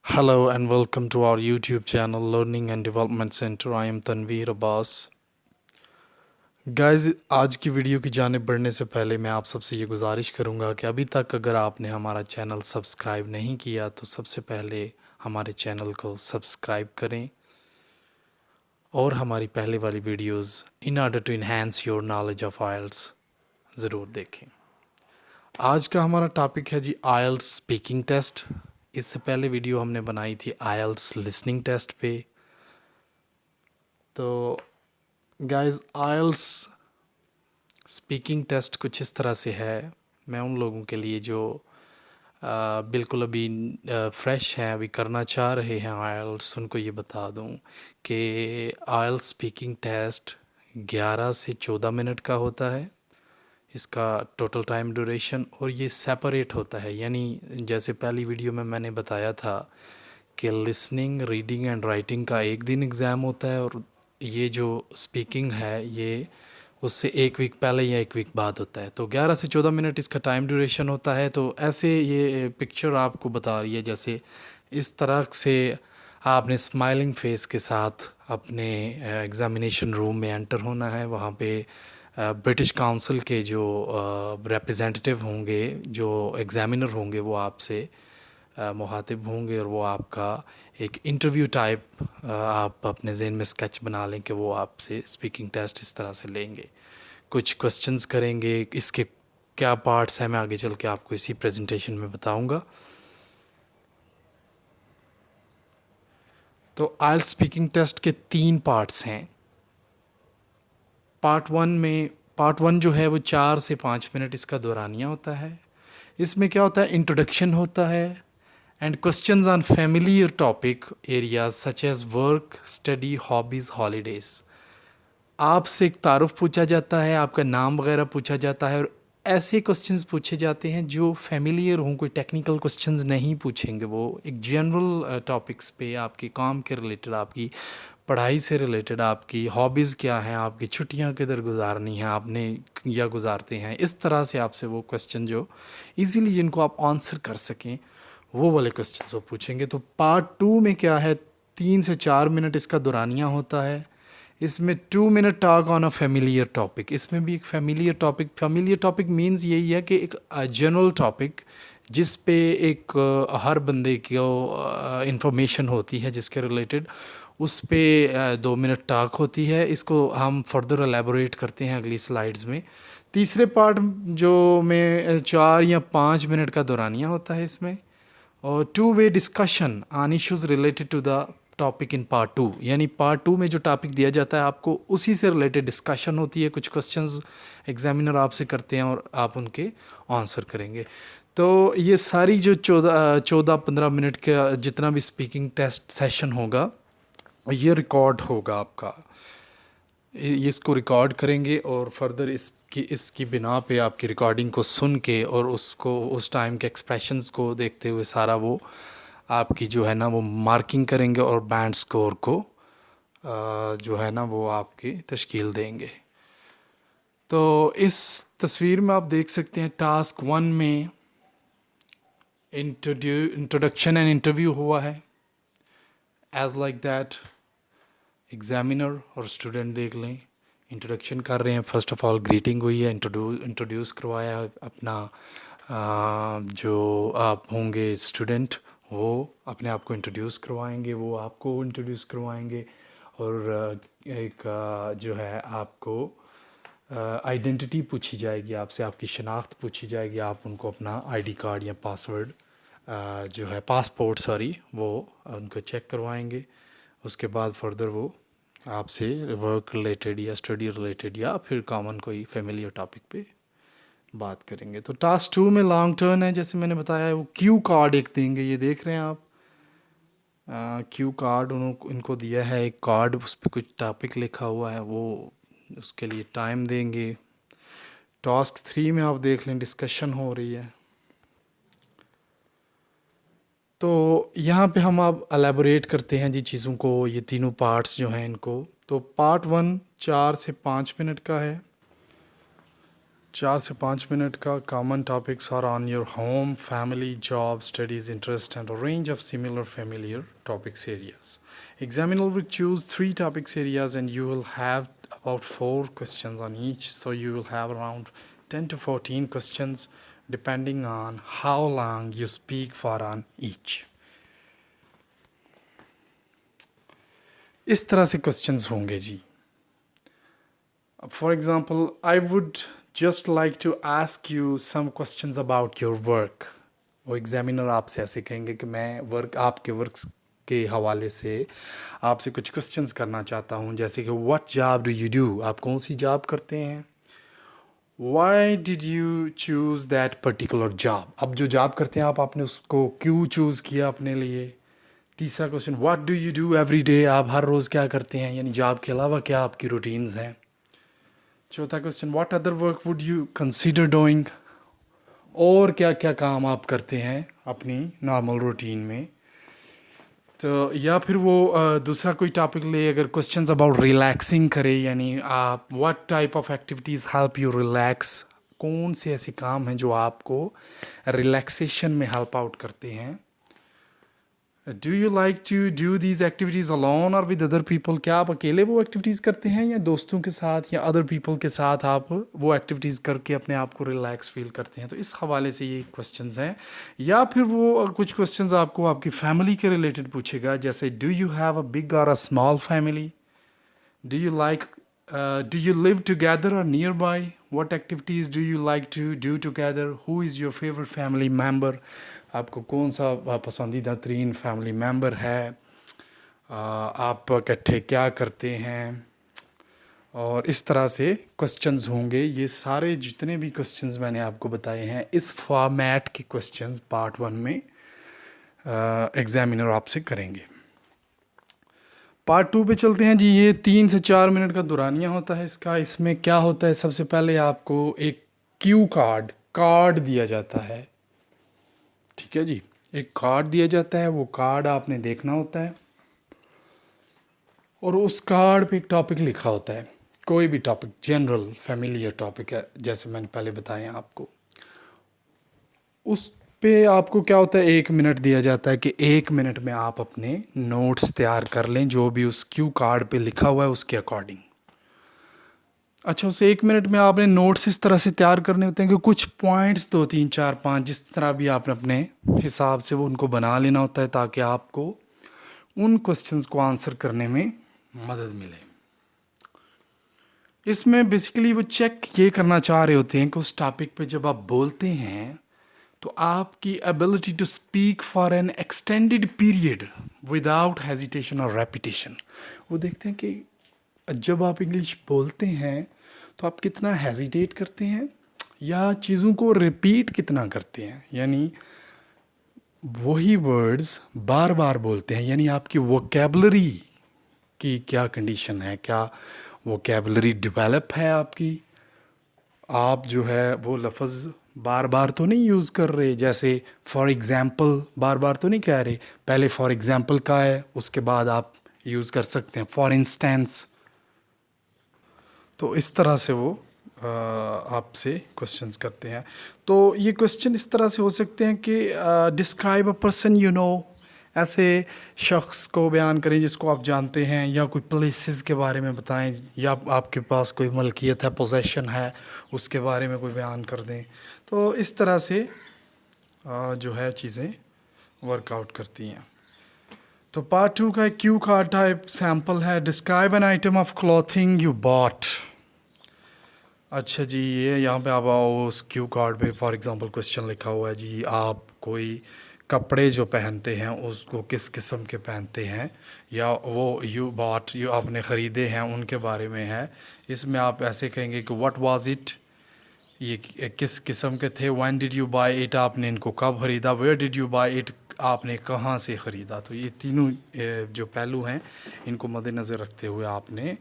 Hello and welcome to our YouTube channel Learning and Development Center. I am Tanveer Abbas. Guys आज की video की जानिब बढ़ने से पहले मैं आप सबसे ये गुजारिश करूंगा कि अभी तक अगर आपने हमारा चैनल सब्सक्राइब नहीं किया तो सबसे पहले हमारे चैनल को सब्सक्राइब करें और हमारी पहले वाली videos in order to enhance your knowledge of IELTS ज़रूर देखें। आज का हमारा टॉपिक है जी आइल्स स्पीकिंग टेस्ट। इससे पहले वीडियो हमने बनाई थी आइल्स लिसनिंग टेस्ट पे। तो गाइस आइल्स स्पीकिंग टेस्ट कुछ इस तरह से है। मैं उन लोगों के लिए जो बिल्कुल अभी फ्रेश हैं, अभी करना चाह रहे हैं आइल्स, उनको ये बता दूं कि आइल्स स्पीकिंग टेस्ट 11 से 14 मिनट का होता है इसका टोटल टाइम ड्यूरेशन, और ये सेपरेट होता है। यानी जैसे पहली वीडियो में मैंने बताया था कि लिसनिंग, रीडिंग एंड राइटिंग का एक दिन एग्ज़ाम होता है, और ये जो स्पीकिंग है ये उससे एक वीक पहले या एक वीक बाद होता है। तो 11 से 14 मिनट इसका टाइम ड्यूरेशन होता है। तो ऐसे ये पिक्चर आपको बता रही है, जैसे इस तरह से आपने स्माइलिंग फेस के साथ अपने एग्ज़ामिनेशन रूम में एंटर होना है। वहाँ पे ब्रिटिश काउंसिल के जो रिप्रेजेंटेटिव होंगे, जो एग्ज़ामिनर होंगे, वो आपसे मुखातिब होंगे और वो आपका एक इंटरव्यू टाइप आप अपने जहन में स्केच बना लें कि वो आपसे स्पीकिंग टेस्ट इस तरह से लेंगे, कुछ क्वेश्चंस करेंगे। इसके क्या पार्ट्स हैं मैं आगे चल के आपको इसी प्रेजेंटेशन में बताऊंगा। तो आइल्स स्पीकिंग टेस्ट के 3 पार्ट्स हैं। पार्ट वन जो है वो 4 से 5 मिनट इसका दौरानिया होता है। इसमें क्या होता है, इंट्रोडक्शन होता है and questions on familiar topic areas such as work, study, hobbies, holidays। आपसे एक तारुफ पूछा जाता है, आपका नाम वगैरह पूछा जाता है, और ऐसे क्वेश्चंस पूछे जाते हैं जो फेमिलियर हों। कोई टेक्निकल क्वेश्चंस नहीं पूछेंगे, वो एक जनरल टॉपिक्स पे, आपके काम के रिलेटेड, आपकी पढ़ाई से रिलेटेड, आपकी हॉबीज़ क्या हैं, आपकी छुट्टियां किधर गुजारनी हैं आपने या गुजारते हैं, इस तरह से आपसे वो क्वेश्चन जो इजीली जिनको आप आंसर कर सकें, वो वाले क्वेश्चन वो पूछेंगे। तो पार्ट 2 में क्या है, 3 से 4 मिनट इसका दौरानिया होता है। इसमें 2 minute talk on a familiar topic. इसमें भी एक फेमिलियर टॉपिक मीन्स यही है कि एक जनरल टॉपिक जिस पे एक हर बंदे को इंफॉर्मेशन होती है जिसके रिलेटेड, उस पे 2 मिनट टॉक होती है। इसको हम फर्दर एलेबोरेट करते हैं अगली स्लाइड्स में। तीसरे पार्ट जो में 4 या 5 मिनट का दौरानिया होता है इसमें, और two way discussion on issues related to the topic in part 2। यानी पार्ट 2 में जो टॉपिक दिया जाता है आपको उसी से रिलेटेड डिस्कशन होती है। कुछ क्वेश्चंस एग्जामिनर आपसे करते हैं और आप उनके आंसर करेंगे। तो ये सारी जो 14-15 मिनट का जितना भी स्पीकिंग टेस्ट सेशन होगा ये रिकॉर्ड होगा आपका। इसको रिकॉर्ड करेंगे और फर्दर इसकी बिना पे आपकी रिकॉर्डिंग को सुन के और उसको उस टाइम के एक्सप्रेशंस को देखते हुए सारा वो आपकी जो है ना वो मार्किंग करेंगे और बैंड स्कोर को जो है ना वो आपकी तश्कील देंगे। तो इस तस्वीर में आप देख सकते हैं टास्क 1 में इंट्रोडक्शन एंड इंटरव्यू हुआ है। एज लाइक दैट एग्जामिनर और स्टूडेंट देख लें, इंट्रोडक्शन कर रहे हैं। फर्स्ट ऑफ ऑल ग्रीटिंग हुई है, इंट्रोड्यूस करवाया है अपना। जो आप होंगे स्टूडेंट, वो अपने आप को इंट्रोड्यूस करवाएंगे, वो आपको इंट्रोड्यूस करवाएंगे। और एक जो है आपको आइडेंटिटी पूछी जाएगी आपसे, आपकी शनाख्त पूछी जाएगी। आप उनको अपना आईडी कार्ड या पासवर्ड जो है पासपोर्ट सॉरी वो उनको चेक करवाएंगे। उसके बाद फर्दर वो आपसे वर्क रिलेटेड या स्टडी रिलेटेड या फिर कॉमन कोई फेमिलियर टॉपिक पे बात करेंगे। तो टास्क 2 में लॉन्ग टर्न है, जैसे मैंने बताया है। वो क्यू कार्ड एक देंगे, ये देख रहे हैं आप। क्यू कार्ड उनको इनको दिया है एक कार्ड, उस पर कुछ टॉपिक लिखा हुआ है, वो उसके लिए टाइम देंगे। टास्क 3 में आप देख लें डिस्कशन हो रही है। तो यहाँ पे हम अब एलेबोरेट करते हैं जी चीज़ों को, ये तीनों पार्ट्स जो हैं इनको। तो पार्ट 1 4 से 5 मिनट का है। 4 से 5 मिनट का common topics are on your home, family, job, studies, interest, and a range of similar familiar topics areas. Examiner will choose 3 topics areas, and you will have about 4 questions on each. So you will have around 10 to 14 questions depending on how long you speak for on each. इस तरह से questions होंगे जी. For example, I would just like to ask you some questions about your work. वो examiner आपसे ऐसे कहेंगे कि मैं आपके वर्क के हवाले से आपसे कुछ क्वेश्चंस करना चाहता हूँ, जैसे कि what job do you do, आप कौन सी जॉब करते हैं. Why did you choose that particular job, अब जो जॉब करते हैं आप, आपने उसको क्यों चूज़ किया अपने लिए. तीसरा question, what do you do every day, आप हर रोज़ क्या करते हैं, यानी जॉब के अलावा क्या आपकी रूटीन्स हैं. चौथा question, what other work would you consider doing, और क्या क्या काम आप करते हैं अपनी नॉर्मल रूटीन में. तो या फिर वो दूसरा कोई टॉपिक ले, अगर क्वेश्चंस अबाउट रिलैक्सिंग करे, यानी आप what type of activities help you relax, कौन से ऐसे काम हैं जो आपको रिलैक्सेशन में हेल्प आउट करते हैं. Do you like to do these activities alone और विद अदर पीपल, क्या आप अकेले वो एक्टिविटीज़ करते हैं या दोस्तों के साथ या अदर पीपल के साथ आप वो एक्टिविटीज़ करके अपने आप को रिलैक्स फील करते हैं. तो इस हवाले से ये क्वेश्चंस हैं. या फिर वो कुछ क्वेश्चंस आपको आपकी फैमिली के रिलेटेड पूछेगा, जैसे do you have a big or a small family, do you like do you live together or nearby, what activities do you like to do together, who is your favorite family member, आपको कौन सा पसंदीदा तरीन family member है, आप इकट्ठे क्या करते हैं. और इस तरह से क्वेश्चंस होंगे. ये सारे जितने भी क्वेश्चंस मैंने आपको बताए हैं, इस फॉर्मेट के क्वेश्चंस पार्ट 1 में एग्जामिनर आपसे करेंगे. पार्ट 2 पे चलते हैं जी. ये 3 से 4 मिनट का दुरानिया होता है इसका. इसमें क्या होता है, सबसे पहले आपको एक क्यू कार्ड दिया जाता है. ठीक है जी, एक कार्ड दिया जाता है, वो कार्ड आपने देखना होता है और उस कार्ड पे एक टॉपिक लिखा होता है, कोई भी टॉपिक, जनरल फैमिलियर टॉपिक है जैसे मैंने पहले बताया आपको. उस पे आपको क्या होता है, 1 मिनट दिया जाता है कि 1 मिनट में आप अपने नोट्स तैयार कर लें जो भी उस क्यू कार्ड पे लिखा हुआ है उसके अकॉर्डिंग. अच्छा, उस 1 मिनट में आपने नोट्स इस तरह से तैयार करने होते हैं कि कुछ पॉइंट्स 2 3 4 5 जिस तरह भी आपने अपने हिसाब से वो उनको बना लेना होता है, ताकि आपको उन क्वेश्चंस को आंसर करने में मदद मिले. इसमें बेसिकली वो चेक ये करना चाह रहे होते हैं कि उस टॉपिक पे जब आप बोलते हैं तो आपकी ability to speak for an extended period without hesitation और रेपिटेशन. वो देखते हैं कि जब आप इंग्लिश बोलते हैं तो आप कितना हेजिटेट करते हैं या चीज़ों को रिपीट कितना करते हैं, यानी वही वर्ड्स बार बार बोलते हैं, यानी आपकी वोकेबलरी की क्या कंडीशन है, क्या वोकेबलरी डेवलप है आपकी. आप जो है वो लफ्ज़ बार बार तो नहीं यूज़ कर रहे, जैसे फॉर एग्ज़ाम्पल बार बार तो नहीं कह रहे, पहले फॉर एग्ज़ाम्पल का है उसके बाद आप यूज़ कर सकते हैं फॉर इंस्टेंस. तो इस तरह से वो आपसे क्वेश्चंस करते हैं. तो ये क्वेश्चन इस तरह से हो सकते हैं कि describe a person you know, ऐसे शख्स को बयान करें जिसको आप जानते हैं, या कोई प्लेसेस के बारे में बताएं, या आपके पास कोई मलकियत है, पोजेशन है, उसके बारे में कोई बयान कर दें. तो इस तरह से जो है चीज़ें वर्कआउट करती हैं. तो पार्ट 2 का क्यू कार्ड टाइप सैम्पल है. Describe an item of clothing you bought. अच्छा जी, ये यहाँ पे आप आओ, उस क्यू कार्ड पे फॉर एग्जांपल क्वेश्चन लिखा हुआ है जी, आप कोई कपड़े जो पहनते हैं उसको किस किस्म के पहनते हैं, या वो यू बॉट यू आपने ख़रीदे हैं उनके बारे में है. इसमें आप ऐसे कहेंगे कि व्हाट वाज इट, ये किस किस्म के थे. When did you buy it, आपने इनको कब ख़रीदा. Where did you buy it, आपने कहाँ से ख़रीदा. तो ये तीनों जो पहलू हैं इनको मद्देनज़र रखते हुए आपने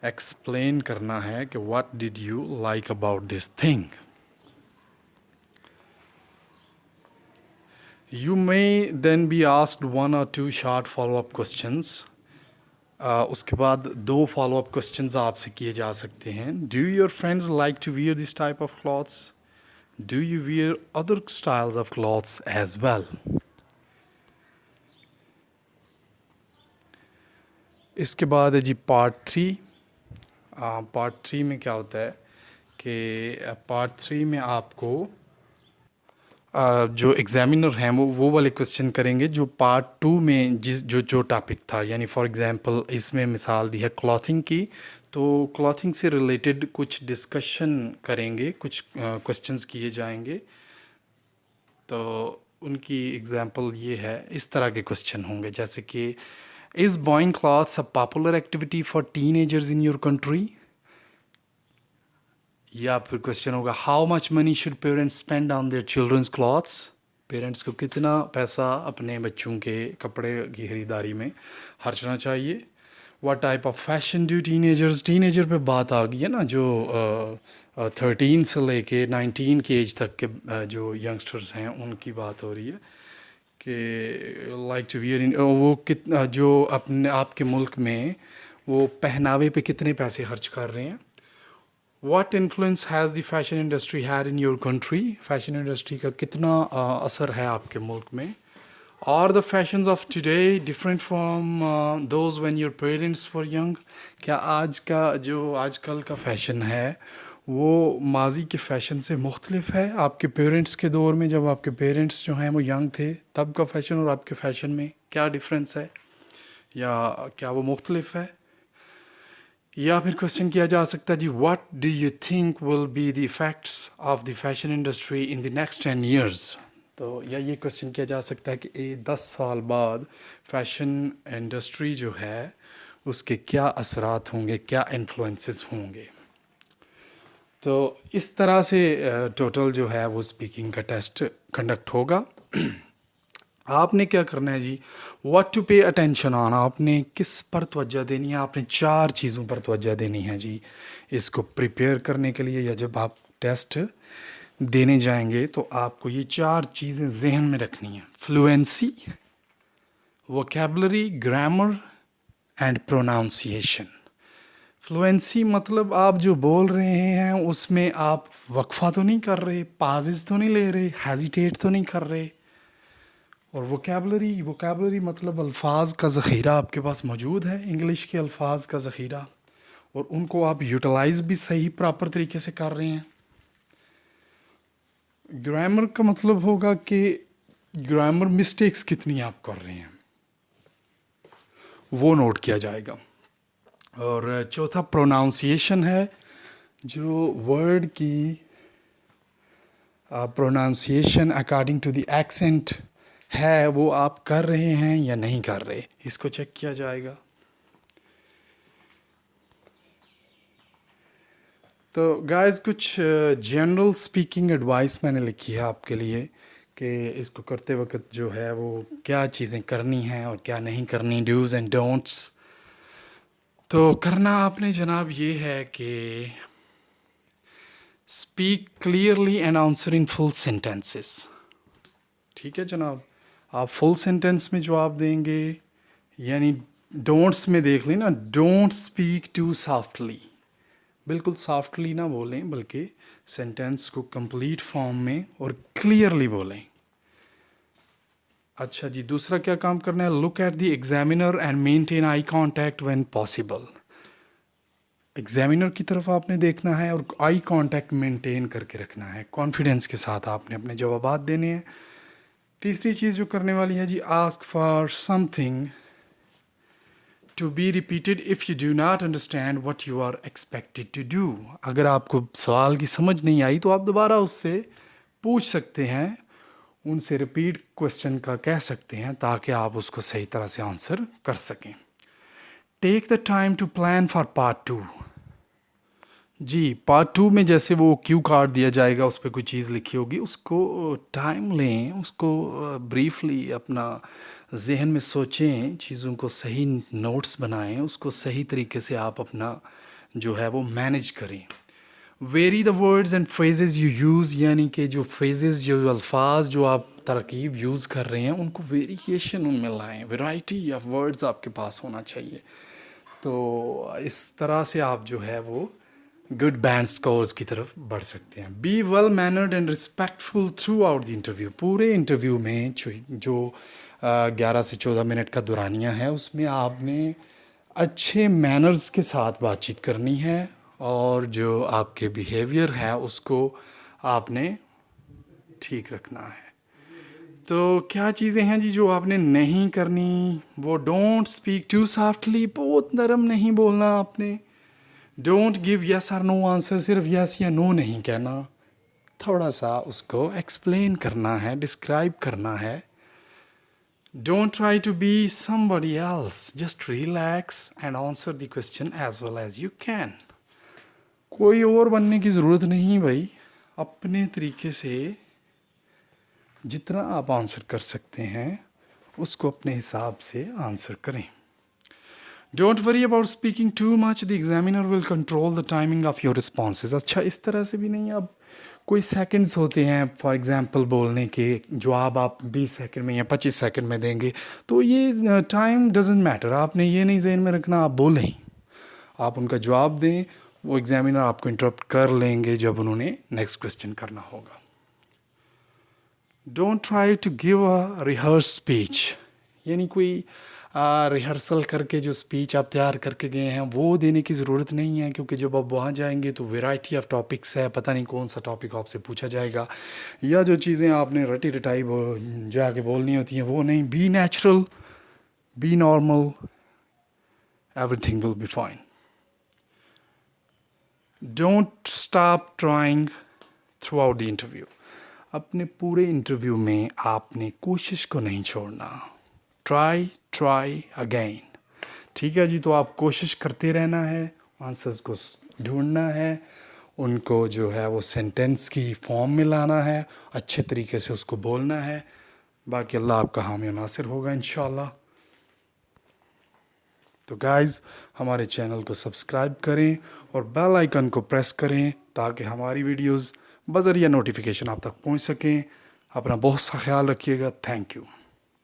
एक्सप्लेन करना है कि what did you like about this thing. You may then be asked 1 or 2 short follow-up questions. उसके बाद 2 फ़ॉलो-अप क्वेश्चंस आपसे किए जा सकते हैं। Do your friends like to wear this type of clothes? Do you wear other styles of clothes as well? इसके बाद है जी पार्ट 3। पार्ट 3 में क्या होता है कि पार्ट 3 में आपको जो एग्जामिनर हैं वो वाले क्वेश्चन करेंगे जो पार्ट 2 में जिस जो टॉपिक था, यानी फॉर एग्जांपल इसमें मिसाल दी है क्लॉथिंग की, तो क्लॉथिंग से रिलेटेड कुछ डिस्कशन करेंगे, कुछ क्वेश्चंस किए जाएंगे। तो उनकी एग्जांपल ये है, इस तरह के क्वेश्चन होंगे जैसे कि is buying clothes a popular activity for teenagers in your country? या फिर क्वेश्चन होगा how much money should parents spend on their children's clothes? Parents को कितना पैसा अपने बच्चों के कपड़े की खरीदारी में खर्चना चाहिए? What type of fashion do teenagers? Teenager पे बात आ गई है ना, जो 13 से लेके 19 के एज तक के जो यंगस्टर्स हैं उनकी बात हो रही है कि लाइक टू वियर इन, वो कितना जो अपने आपके मुल्क में वो पहनावे पे कितने पैसे खर्च कर रहे हैं। What influence has the fashion industry had in your country? Fashion industry का कितना असर है आपके मुल्क में? Are the fashions of today different from those when your parents were young? क्या आज का जो आजकल का फैशन है वो माजी के फ़ैशन से मुख्तलिफ है? आपके पेरेंट्स के दौर में जब आपके पेरेंट्स जो हैं वो यंग थे तब का फ़ैशन और आपके फ़ैशन में क्या डिफरेंस है, या क्या वो मुख्तलिफ है? या फिर क्वेश्चन किया जा सकता है जी, what do you think will be the effects of the fashion industry in the next 10 years? तो या ये क्वेश्चन किया जा सकता है कि 10 साल बाद फैशन इंडस्ट्री जो है उसके क्या असरात होंगे, क्या इन्फ्लुएंसेस होंगे। तो इस तरह से टोटल जो है वो स्पीकिंग का टेस्ट कंडक्ट होगा। आपने क्या करना है जी, what to pay attention on, आपने किस पर तवज्जो देनी है? आपने 4 चीज़ों पर तवज्जो देनी है जी इसको प्रिपेयर करने के लिए, या जब आप टेस्ट देने जाएंगे तो आपको ये 4 चीज़ें जहन में रखनी है। Fluency, vocabulary, grammar and pronunciation. Fluency मतलब आप जो बोल रहे हैं उसमें आप वक्फा तो नहीं कर रहे, पाजेस तो नहीं ले रहे, हेजिटेट तो नहीं कर रहे। और वोकेबलरी, वोकेबलरी मतलब अल्फाज का ज़ख़ीरा आपके पास मौजूद है, इंग्लिश के अल्फाज का ज़ख़ीरा, और उनको आप यूटिलाइज़ भी सही प्रॉपर तरीके से कर रहे हैं। ग्रामर का मतलब होगा कि ग्रामर मिस्टेक्स कितनी आप कर रहे हैं वो नोट किया जाएगा। और चौथा प्रोनाउंसिएशन है, जो वर्ड की pronunciation according to the accent है वो आप कर रहे हैं या नहीं कर रहे, इसको चेक किया जाएगा। तो गाइस कुछ जनरल स्पीकिंग एडवाइस मैंने लिखी है आपके लिए कि इसको करते वक्त जो है वो क्या चीज़ें करनी हैं और क्या नहीं करनी, डूज एंड डोंट्स। तो करना आपने जनाब ये है कि speak clearly and answer in full sentences. ठीक है जनाब, आप फुल सेंटेंस में जवाब देंगे, यानी डोंट्स में देख लें ना, डोंट स्पीक टू सॉफ्टली, बिल्कुल सॉफ्टली ना बोलें बल्कि सेंटेंस को कंप्लीट फॉर्म में और क्लियरली बोलें। अच्छा जी, दूसरा क्या काम करना है, look at the examiner and maintain eye contact when possible. Examiner की तरफ आपने देखना है और आई कांटेक्ट मेंटेन करके रखना है, कॉन्फिडेंस के साथ आपने अपने जवाबात देने हैं। तीसरी चीज़ जो करने वाली है जी, ask for something to be repeated if you do not understand what you are expected to do. अगर आपको सवाल की समझ नहीं आई तो आप दोबारा उससे पूछ सकते हैं, उनसे रिपीट क्वेश्चन का कह सकते हैं ताकि आप उसको सही तरह से आंसर कर सकें। Take the time to plan for part 2। जी, पार्ट 2 में जैसे वो क्यू कार्ड दिया जाएगा उस पर कोई चीज़ लिखी होगी, उसको टाइम लें, उसको ब्रीफली अपना जहन में सोचें, चीज़ों को सही नोट्स बनाएं, उसको सही तरीके से आप अपना जो है वो मैनेज करें। Very the words and phrases you use, यानी कि जो फ्रेजेस, जो अल्फाज जो आप तरकीब यूज़ कर रहे हैं उनको वेरिएशन उनमें लाएं, वैरायटी ऑफ वर्ड्स आपके पास होना चाहिए। तो इस तरह से आप जो है वो गुड बैंड स्कोर्स की तरफ बढ़ सकते हैं. Be well mannered and respectful through out the interview. पूरे इंटरव्यू में जो 11 से 14 मिनट का दौरानिया है उसमें आपने अच्छे मैनर्स के साथ बातचीत करनी है और जो आपके बिहेवियर है उसको आपने ठीक रखना है. तो क्या चीज़ें हैं जी जो आपने नहीं करनी? वो डोंट स्पीक टू सॉफ्टली, बहुत नरम नहीं बोलना आपने. डोंट गिव यस और नो आंसर, सिर्फ यस या नो नहीं कहना, थोड़ा सा उसको एक्सप्लेन करना है, डिस्क्राइब करना है. Don't try to be somebody else, just relax and answer the question as well as you can. कोई और बनने की ज़रूरत नहीं भाई, अपने तरीके से जितना आप आंसर कर सकते हैं उसको अपने हिसाब से आंसर करें. Don't worry about speaking too much, the examiner will control the timing of your responses. अच्छा, इस तरह से भी नहीं. अब कोई सेकंड्स होते हैं फॉर एग्जांपल बोलने के, जवाब आप 20 सेकंड में या 25 सेकंड में देंगे, तो ये टाइम डजेंट मैटर. आपने ये नहीं जहन में रखना, आप बोलें, आप उनका जवाब दें, वो एग्जामिनर आपको इंटरप्ट कर लेंगे जब उन्होंने नेक्स्ट क्वेश्चन करना होगा. Don't try to give a rehearsed speech, यानी कोई रिहर्सल करके जो स्पीच आप तैयार करके गए हैं वो देने की ज़रूरत नहीं है, क्योंकि जब आप वहाँ जाएंगे तो वैरायटी ऑफ टॉपिक्स है, पता नहीं कौन सा टॉपिक आपसे पूछा जाएगा, या जो चीज़ें आपने रटी रटाई जाके बोलनी होती हैं वो नहीं. Be natural, be normal, everything will be fine. Don't stop trying throughout the interview. अपने पूरे इंटरव्यू में आपने कोशिश को नहीं छोड़ना. Try again. ठीक है जी, तो आप कोशिश करते रहना है, आंसर्स को ढूंढना है, उनको जो है वो सेंटेंस की फॉर्म में लाना है, अच्छे तरीके से उसको बोलना है. बाकी अल्लाह आपका हामी नासिर होगा इंशाल्लाह. तो गाइज़, हमारे चैनल को सब्सक्राइब करें और बेल आइकन को प्रेस करें ताकि हमारी वीडियोस बज़रिया नोटिफिकेशन आप तक पहुंच सकें. अपना बहुत सा ख्याल रखिएगा. Thank you.